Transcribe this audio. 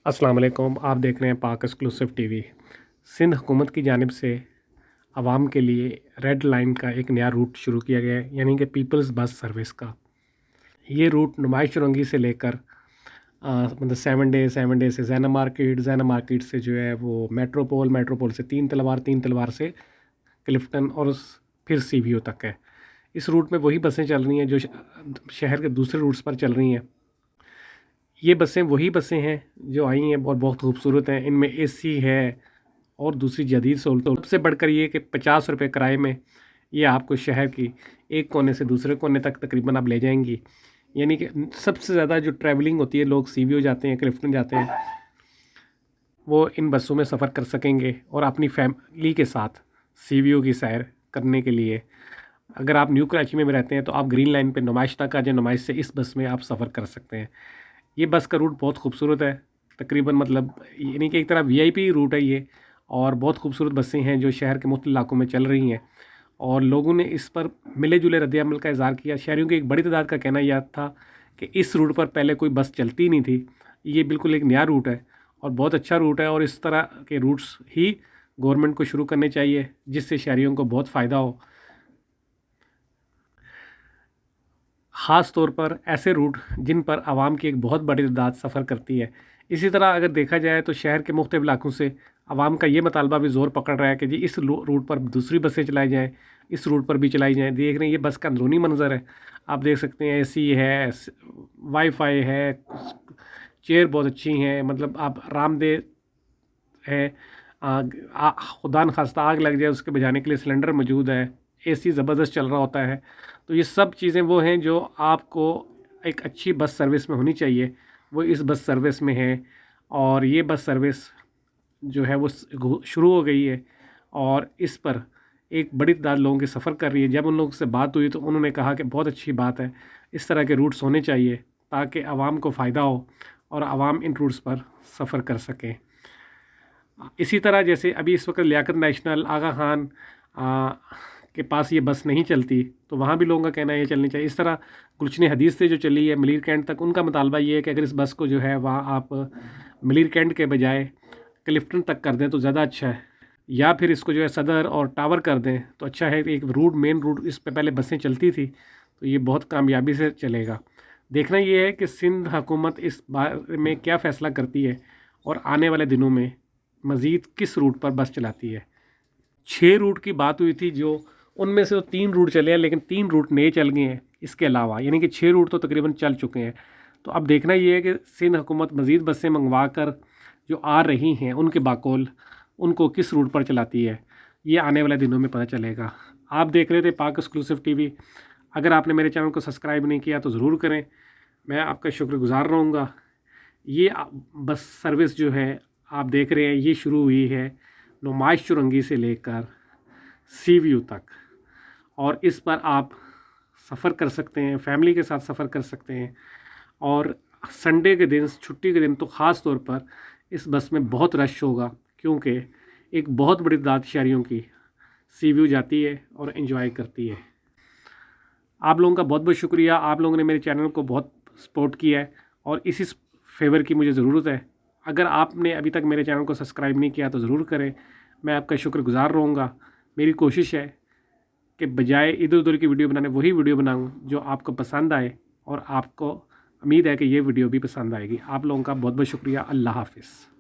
अस्सलाम वालेकुम। आप देख रहे हैं पाक एक्सक्लूसिव टीवी। सिंध हुकूमत की जानिब से आवाम के लिए रेड लाइन का एक नया रूट शुरू किया गया है, यानी कि पीपल्स बस सर्विस का। ये रूट नुमाइश चुरंगी से लेकर मतलब 7 डे से जैना मार्केट से जो है वो मेट्रोपोल से तीन तलवार से क्लिफ्टन और फिर सीवीओ तक है। इस रूट में वही बसें चल रही हैं जो शहर के दूसरे रूट्स पर चल रही हैं। ये बसें वही बसें हैं जो आई हैं और बहुत खूबसूरत हैं। इनमें एसी है और दूसरी जदीद सहूलतों। सबसे बढ़कर ये कि 50 रुपये किराए में ये आपको शहर की एक कोने से दूसरे कोने तक तकरीबन आप ले जाएंगी। यानी कि सबसे ज़्यादा जो ट्रैवलिंग होती है, लोग सीवीओ जाते हैं, क्लिफ्टन जाते हैं, वो इन बसों में सफ़र कर सकेंगे और अपनी फैमिली के साथ सीवीओ की सैर करने के लिए अगर आप न्यू कराची में रहते हैं तो आप ग्रीन लाइन पे नुमाइश तक आ जाए। नुमाइश से इस बस में आप सफ़र कर सकते हैं। ये बस का रूट बहुत खूबसूरत है। तकरीबन मतलब यानी कि एक तरह वीआईपी रूट है ये, और बहुत खूबसूरत बसें हैं जो शहर के मुख्तलिफ इलाकों में चल रही हैं और लोगों ने इस पर मिले जुले रद्द-ए-अमल का इज़हार किया। शहरियों की एक बड़ी तादाद का कहना यह था कि इस रूट पर पहले कोई बस चलती नहीं थी। ये बिल्कुल एक नया रूट है और बहुत अच्छा रूट है और इस तरह के रूट्स ही गवर्नमेंट को शुरू करने चाहिए जिससे शहरियों को बहुत फ़ायदा हो। ख़ास तौर पर ऐसे रूट जिन पर आवाम की एक बहुत बड़ी तादाद सफ़र करती है। इसी तरह अगर देखा जाए तो शहर के मुख्तलिफ इलाकों से आवाम का ये मुतालबा भी ज़ोर पकड़ रहा है कि जी इस रूट पर दूसरी बसें चलाई जाएँ, इस रूट पर भी चलाई जाएँ। देख रहे हैं ये बस का अंदरूनी मंज़र है। आप देख सकते हैं एसी है, वाईफाई है, चेयर बहुत अच्छी हैं, मतलब आप आरामदेह है। खुदा न खास्ता आग लग जाए उसके बुझाने के लिए सिलेंडर मौजूद है। एसी ज़बरदस्त चल रहा होता है। तो ये सब चीज़ें वो हैं जो आपको एक अच्छी बस सर्विस में होनी चाहिए, वो इस बस सर्विस में है। और ये बस सर्विस जो है वो शुरू हो गई है और इस पर एक बड़ी तादाद लोगों की सफ़र कर रही है। जब उन लोगों से बात हुई तो उन्होंने कहा कि बहुत अच्छी बात है, इस तरह के रूट्स होने चाहिए ताकि आवाम को फ़ायदा हो और आवाम इन रूट्स पर सफ़र कर सकें। इसी तरह जैसे अभी इस वक्त लियाकत नेशनल आगा खान के पास ये बस नहीं चलती तो वहाँ भी लोगों का कहना है ये चलनी चाहिए। इस तरह गुलशन हदीस से जो चली है मलीर कैंट तक, उनका मुतालबा ये है कि अगर इस बस को जो है वहाँ आप मलीर कैंट के बजाय क्लिफ्टन तक कर दें तो ज़्यादा अच्छा है, या फिर इसको जो है सदर और टावर कर दें तो अच्छा है। एक रूट मेन रूट इस पर पहले बसें चलती थी तो ये बहुत कामयाबी से चलेगा। देखना ये है कि सिंध हुकूमत इस बारे में क्या फ़ैसला करती है और आने वाले दिनों में मज़ीद किस रूट पर बस चलाती है। 6 रूट की बात हुई थी, जो उनमें से तो 3 रूट चले हैं, लेकिन 3 रूट नए चल गए हैं इसके अलावा, यानी कि 6 रूट तो तकरीबन चल चुके हैं। तो अब देखना ये है कि सिंध हुकूमत मज़ीद बसें मंगवा कर जो आ रही हैं उनके बाकौल उनको किस रूट पर चलाती है, ये आने वाले दिनों में पता चलेगा। आप देख रहे थे पाक एक्सक्लूसिव टीवी। अगर आपने मेरे चैनल को सब्सक्राइब नहीं किया तो ज़रूर करें, मैं आपका शुक्रगुज़ार रहूँगा। ये बस सर्विस जो है आप देख रहे हैं ये शुरू हुई है नुमाइश चुरंगी से लेकर सीवीयू तक, और इस पर आप सफ़र कर सकते हैं, फैमिली के साथ सफ़र कर सकते हैं। और संडे के दिन, छुट्टी के दिन तो ख़ास तौर पर इस बस में बहुत रश होगा क्योंकि एक बहुत बड़ी तादाद शहरियों की सीवीयू जाती है और एंजॉय करती है। आप लोगों का बहुत बहुत शुक्रिया। आप लोगों ने मेरे चैनल को बहुत सपोर्ट किया है और इसी फेवर की मुझे ज़रूरत है। अगर आपने अभी तक मेरे चैनल को सब्सक्राइब नहीं किया तो ज़रूर करें, मैं आपका शुक्रगुज़ार रहूँगा। मेरी कोशिश है कि बजाय इधर उधर की वीडियो बनाने वही वीडियो बनाऊँ जो आपको पसंद आए, और आपको उम्मीद है कि ये वीडियो भी पसंद आएगी। आप लोगों का बहुत बहुत शुक्रिया। अल्लाह हाफ़िज़।